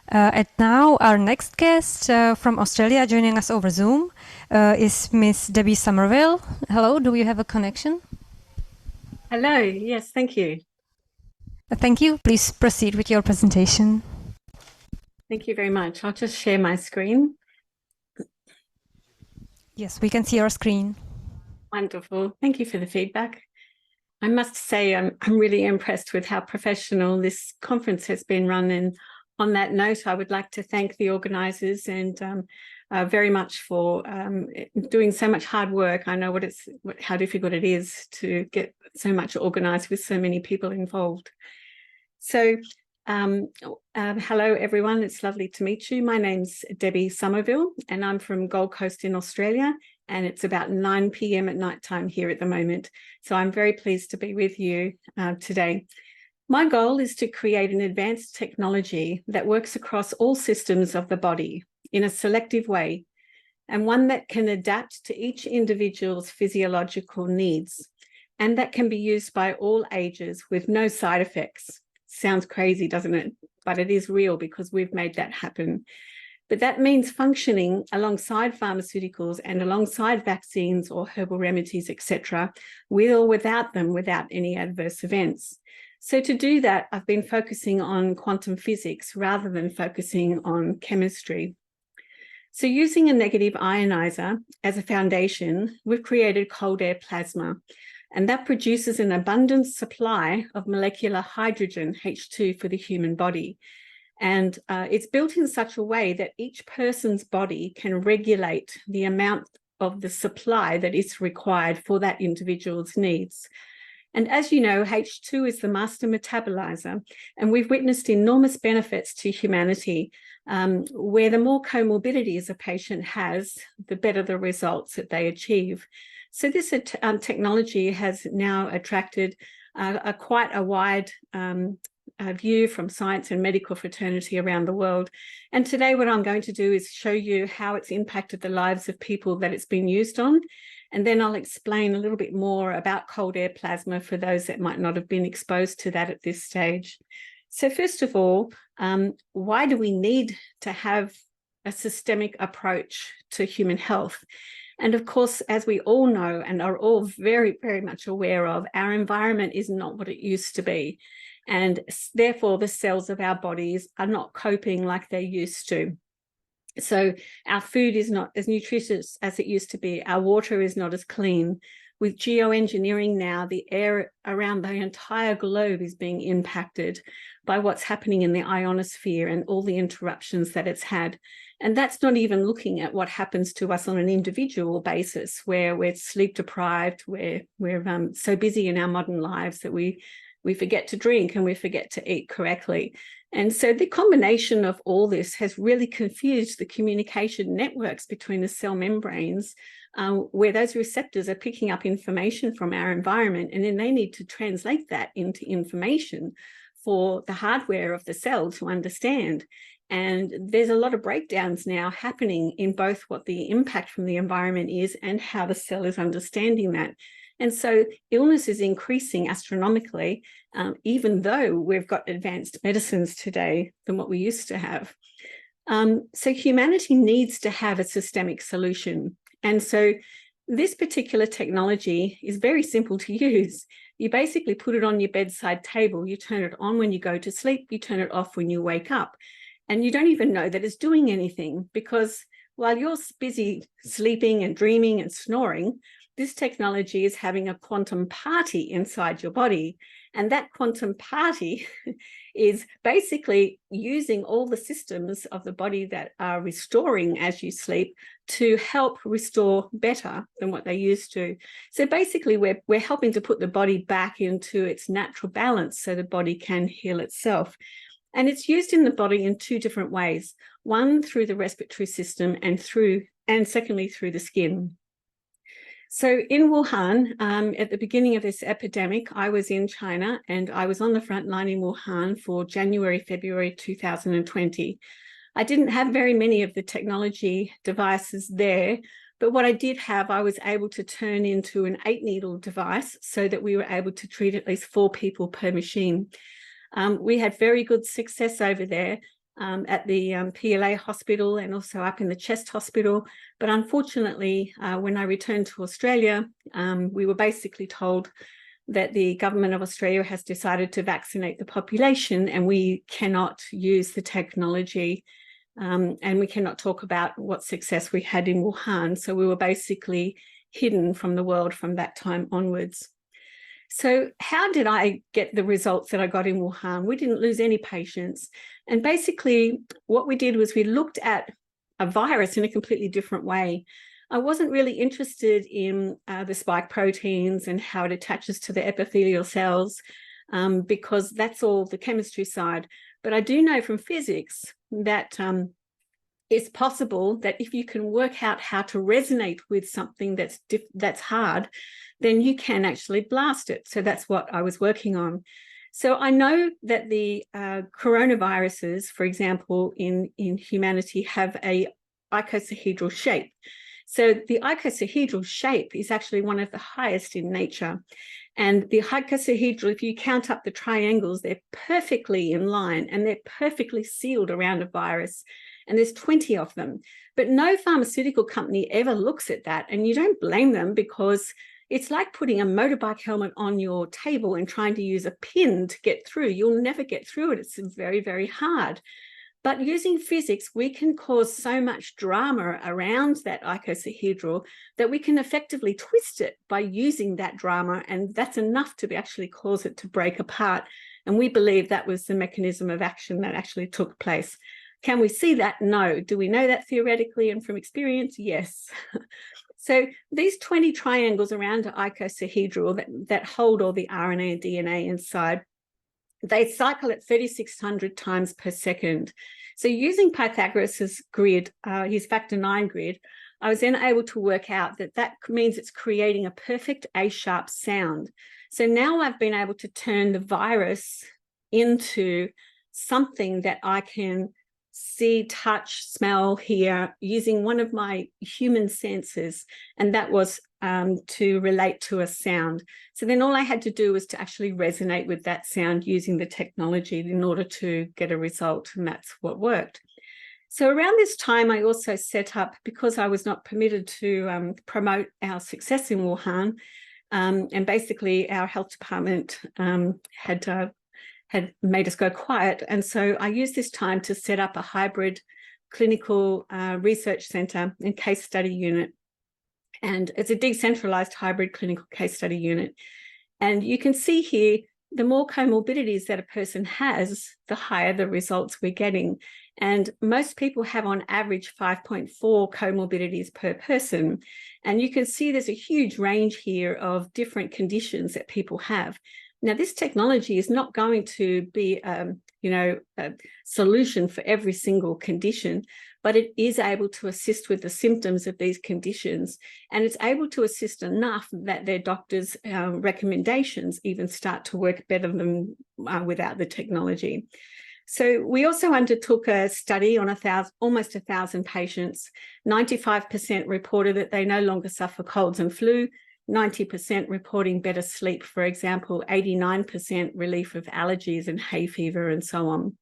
And now our next guest from Australia joining us over Zoom is Miss Debbie Sommerville. Hello, do you have a connection? Hello, yes, thank you. Thank you. Please proceed with your presentation. Thank you very much. I'll just share my screen. Yes, we can see your screen. Wonderful. Thank you for the feedback. I must say I'm really impressed with how professional this conference has been run, and on that note, I would like to thank the organisers and very much for doing so much hard work. I know how difficult it is to get so much organised with so many people involved. So hello everyone, it's lovely to meet you. My name's Debbie Sommerville and I'm from Gold Coast in Australia, and it's about 9 p.m. at night time here at the moment. So I'm very pleased to be with you today. My goal is to create an advanced technology that works across all systems of the body in a selective way, and one that can adapt to each individual's physiological needs, and that can be used by all ages with no side effects. Sounds crazy, doesn't it? But it is real because we've made that happen. But that means functioning alongside pharmaceuticals and alongside vaccines or herbal remedies, etc., with or without them, without any adverse events. So to do that, I've been focusing on quantum physics rather than focusing on chemistry. So using a negative ionizer as a foundation, we've created cold air plasma, and that produces an abundant supply of molecular hydrogen, H2, for the human body. And it's built in such a way that each person's body can regulate the amount of the supply that is required for that individual's needs. And as you know, H2 is the master metabolizer, and we've witnessed enormous benefits to humanity, where the more comorbidities a patient has, the better the results that they achieve. So this technology has now attracted quite a wide view from science and medical fraternity around the world. And today what I'm going to do is show you how it's impacted the lives of people that it's been used on. And then I'll explain a little bit more about cold air plasma for those that might not have been exposed to that at this stage. So first of all, why do we need to have a systemic approach to human health? And of course, as we all know and are all very, very much aware of, our environment is not what it used to be. And therefore, the cells of our bodies are not coping like they used to. So our food is not as nutritious as it used to be. Our water is not as clean. With geoengineering now, the air around the entire globe is being impacted by what's happening in the ionosphere and all the interruptions that it's had. And that's not even looking at what happens to us on an individual basis, where we're sleep deprived, we're so busy in our modern lives that we forget to drink and we forget to eat correctly. And so the combination of all this has really confused the communication networks between the cell membranes, where those receptors are picking up information from our environment, and then they need to translate that into information for the hardware of the cell to understand. And there's a lot of breakdowns now happening in both what the impact from the environment is and how the cell is understanding that. And so illness is increasing astronomically, even though we've got advanced medicines today than what we used to have. So humanity needs to have a systemic solution. And so this particular technology is very simple to use. You basically put it on your bedside table, you turn it on when you go to sleep, you turn it off when you wake up. And you don't even know that it's doing anything, because while you're busy sleeping and dreaming and snoring, this technology is having a quantum party inside your body. And that quantum party is basically using all the systems of the body that are restoring as you sleep to help restore better than what they used to. So basically, we're helping to put the body back into its natural balance so the body can heal itself. And it's used in the body in two different ways, one through the respiratory system and secondly through the skin. So in Wuhan, at the beginning of this epidemic, I was in China and I was on the front line in Wuhan for January, February 2020. I didn't have very many of the technology devices there, but what I did have, I was able to turn into an 8-needle device so that we were able to treat at least 4 people per machine. We had very good success over there. at the PLA hospital and also up in the chest hospital. But unfortunately, when I returned to Australia, we were basically told that the government of Australia has decided to vaccinate the population and we cannot use the technology, and we cannot talk about what success we had in Wuhan. So we were basically hidden from the world from that time onwards. So how did I get the results that I got in Wuhan? We didn't lose any patients. And basically what we did was we looked at a virus in a completely different way. I wasn't really interested in the spike proteins and how it attaches to the epithelial cells, because that's all the chemistry side. But I do know from physics that it's possible that if you can work out how to resonate with something that's hard, then you can actually blast it. So that's what I was working on. So I know that the coronaviruses, for example, in humanity have a icosahedral shape. So the icosahedral shape is actually one of the highest in nature. And the icosahedral, if you count up the triangles, they're perfectly in line and they're perfectly sealed around a virus. And there's 20 of them. But no pharmaceutical company ever looks at that. And you don't blame them, because it's like putting a motorbike helmet on your table and trying to use a pin to get through. You'll never get through it. It's very, very hard. But using physics, we can cause so much drama around that icosahedral that we can effectively twist it by using that drama. And that's enough to actually cause it to break apart. And we believe that was the mechanism of action that actually took place. Can we see that? No. Do we know that theoretically and from experience? Yes. So these 20 triangles around an icosahedral that hold all the RNA and DNA inside, they cycle at 3,600 times per second. So using Pythagoras's grid, his factor 9 grid, I was then able to work out that means it's creating a perfect A-sharp sound. So now I've been able to turn the virus into something that I can see, touch, smell, hear, using one of my human senses, and that was to relate to a sound. So then all I had to do was to actually resonate with that sound using the technology in order to get a result, and that's what worked. So around this time, I also set up, because I was not permitted to promote our success in Wuhan, and basically our health department had made us go quiet. And so I used this time to set up a hybrid clinical research center and case study unit. And it's a decentralized hybrid clinical case study unit. And you can see here, the more comorbidities that a person has, the higher the results we're getting. And most people have on average 5.4 comorbidities per person. And you can see there's a huge range here of different conditions that people have. Now, this technology is not going to be, a solution for every single condition, but it is able to assist with the symptoms of these conditions. And it's able to assist enough that their doctors' recommendations even start to work better than without the technology. So we also undertook a study on almost 1,000 patients. 95% reported that they no longer suffer colds and flu. 90% reporting better sleep, for example, 89% relief of allergies and hay fever and so on.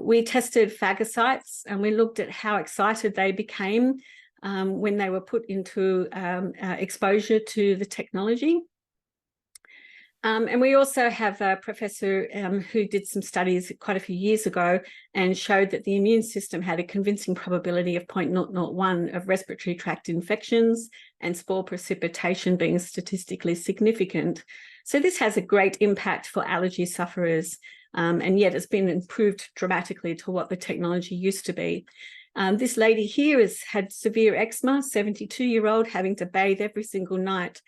We tested phagocytes and we looked at how excited they became when they were put into exposure to the technology. And we also have a professor who did some studies quite a few years ago and showed that the immune system had a convincing probability of 0.001 of respiratory tract infections and spore precipitation being statistically significant. So this has a great impact for allergy sufferers, and yet it's been improved dramatically to what the technology used to be. This lady here has had severe eczema, 72-year-old, having to bathe every single night.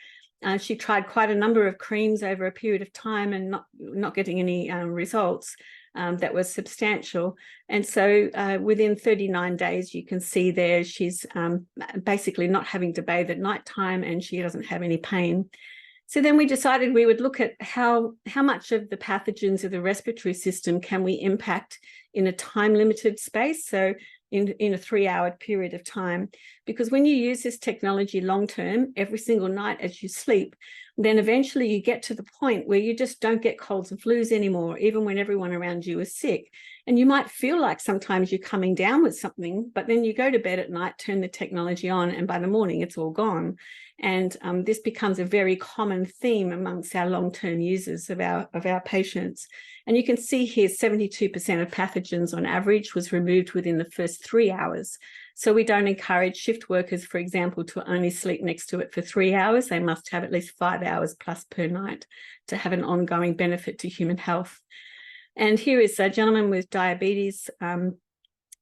She tried quite a number of creams over a period of time and not getting any results that was substantial. And so within 39 days, you can see there she's basically not having to bathe at nighttime and she doesn't have any pain. So then we decided we would look at how much of the pathogens of the respiratory system can we impact in a time-limited space. So in a 3-hour period of time, because when you use this technology long-term, every single night as you sleep, then eventually you get to the point where you just don't get colds and flus anymore, even when everyone around you is sick. And you might feel like sometimes you're coming down with something, but then you go to bed at night, turn the technology on, and by the morning it's all gone. And this becomes a very common theme amongst our long-term users of our patients. And you can see here 72% of pathogens on average was removed within the first 3 hours. So we don't encourage shift workers, for example, to only sleep next to it for 3 hours. They must have at least 5 hours plus per night to have an ongoing benefit to human health. And here is a gentleman with diabetes, and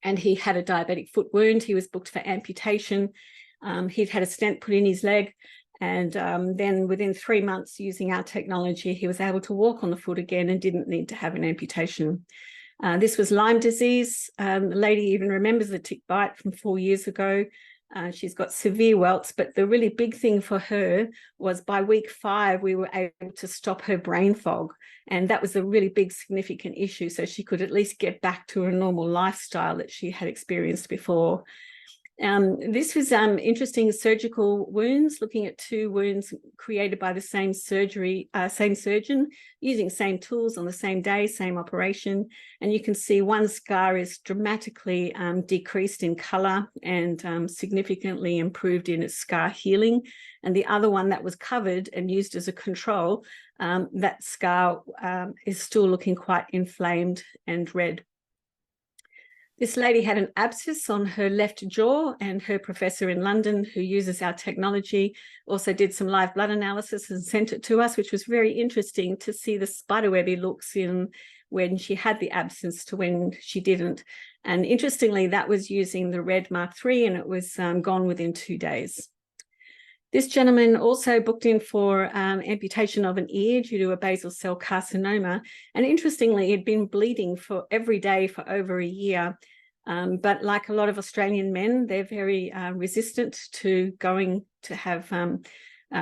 he had a diabetic foot wound. He was booked for amputation. He'd had a stent put in his leg, and then within 3 months using our technology, he was able to walk on the foot again and didn't need to have an amputation. This was Lyme disease. The lady even remembers the tick bite from 4 years ago. She's got severe welts, but the really big thing for her was by week 5, we were able to stop her brain fog. And that was a really big, significant issue. So she could at least get back to a normal lifestyle that she had experienced before. This was interesting surgical wounds, looking at 2 wounds created by the same surgeon, using same tools on the same day, same operation. And you can see one scar is dramatically decreased in color and significantly improved in its scar healing. And the other one that was covered and used as a control, that scar is still looking quite inflamed and red. This lady had an abscess on her left jaw, and her professor in London, who uses our technology, also did some live blood analysis and sent it to us, which was very interesting to see the spiderwebby looks in when she had the abscess to when she didn't. And interestingly, that was using the red Mark III, and it was gone within 2 days. This gentleman also booked in for amputation of an ear due to a basal cell carcinoma. And interestingly, he'd been bleeding for every day for over a year. But like a lot of Australian men, they're very resistant to going to have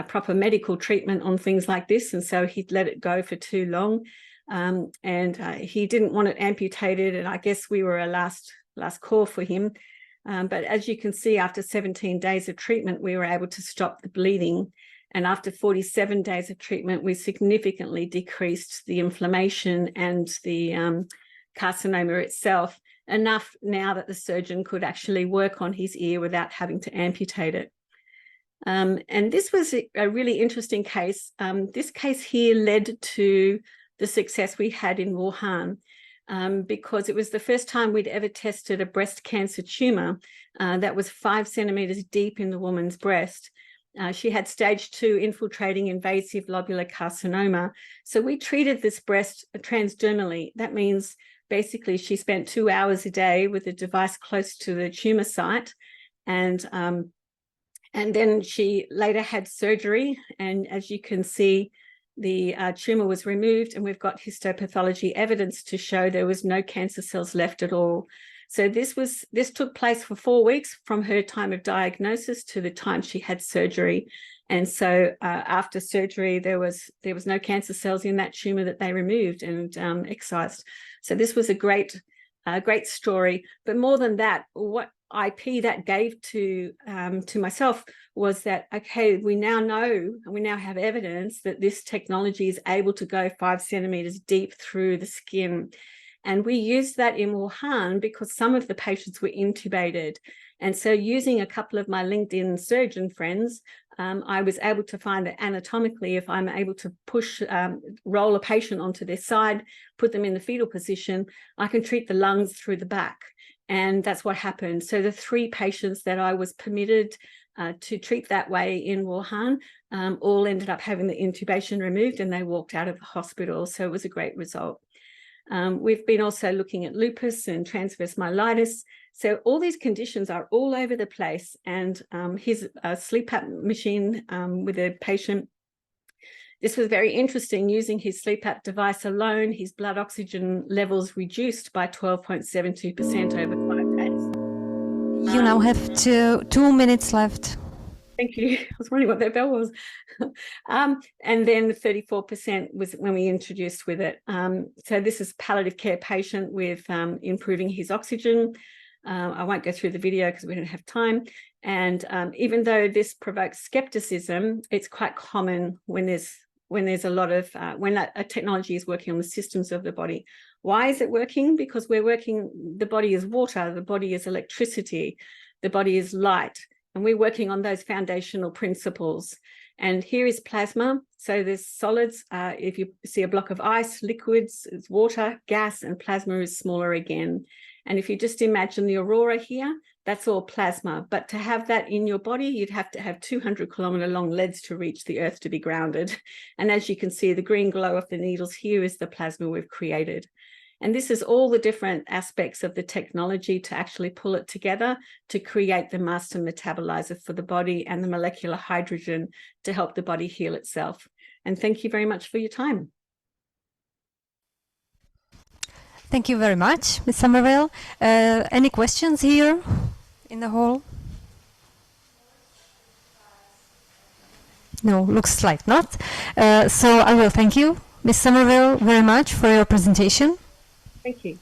proper medical treatment on things like this. And so he'd let it go for too long. And he didn't want it amputated. And I guess we were a last call for him. But as you can see, after 17 days of treatment, we were able to stop the bleeding. And after 47 days of treatment, we significantly decreased the inflammation and the carcinoma itself, enough now that the surgeon could actually work on his ear without having to amputate it. And this was a really interesting case. This case here led to the success we had in Wuhan. Because it was the first time we'd ever tested a breast cancer tumor that was 5 centimeters deep in the woman's breast. She had stage 2 infiltrating invasive lobular carcinoma. So we treated this breast transdermally. That means basically she spent 2 hours a day with a device close to the tumor site. And then she later had surgery. And as you can see, the tumor was removed, and we've got histopathology evidence to show there was no cancer cells left at all. So this took place for 4 weeks from her time of diagnosis to the time she had surgery. And so after surgery, there was no cancer cells in that tumor that they removed and excised. So this was a great story. But more than that, what IP that gave to myself was that, okay, we now know and we now have evidence that this technology is able to go 5 centimeters deep through the skin. And we used that in Wuhan because some of the patients were intubated. And so using a couple of my LinkedIn surgeon friends, I was able to find that anatomically, if I'm able to roll a patient onto their side, put them in the fetal position, I can treat the lungs through the back. And that's what happened. So the 3 patients that I was permitted to treat that way in Wuhan all ended up having the intubation removed, and they walked out of the hospital. So it was a great result. We've been also looking at lupus and transverse myelitis. So all these conditions are all over the place. And his sleep apnea machine with a patient, this was very interesting. Using his sleep app device alone, his blood oxygen levels reduced by 12.72% over 5 days. You now have 2 minutes left. Thank you. I was wondering what that bell was. And then 34% was when we introduced with it. So this is palliative care patient with improving his oxygen. I won't go through the video because we don't have time. And even though this provokes skepticism, it's quite common when there's a lot of when a technology is working on the systems of the body. Why is it working? Because we're working, the body is water, the body is electricity, the body is light, and we're working on those foundational principles. And here is plasma. So there's solids. If you see a block of ice, liquids, it's water, gas, and plasma is smaller again. And if you just imagine the aurora here, that's all plasma. But to have that in your body, you'd have to have 200-kilometer long leads to reach the Earth to be grounded. And as you can see, the green glow of the needles here is the plasma we've created. And this is all the different aspects of the technology to actually pull it together to create the master metabolizer for the body and the molecular hydrogen to help the body heal itself. And thank you very much for your time. Thank you very much, Ms. Sommerville. Any questions here in the hall? No, looks like not. So I will thank you, Ms. Sommerville, very much for your presentation. Thank you.